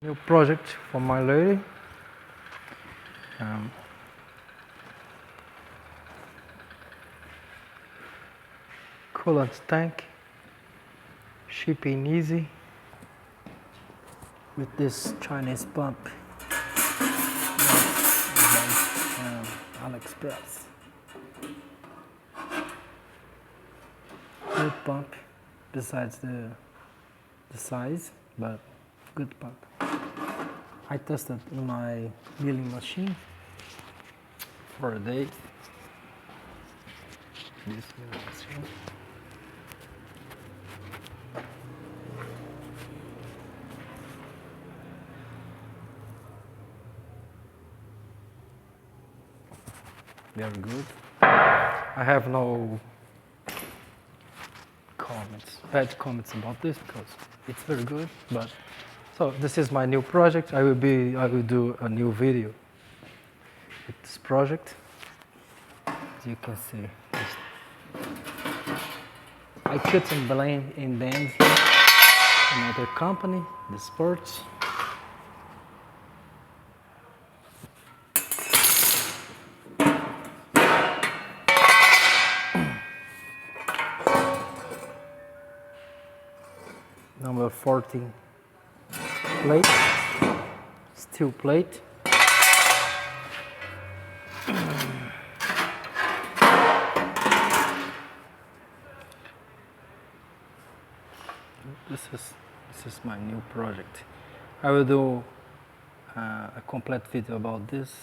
New project for my lady. Coolant tank, shipping easy with this Chinese pump AliExpress. Good pump, besides the size, but good pump. I tested in my milling machine for a day. This milling machine. Very good. I have no bad comments about this because it's very good. But so this is my new project. I will do a new video with this project. As you can see, I cut some blame in bands here. Another company, the Sports. Number 14 plate, steel plate. This is my new project. I will do a complete video about this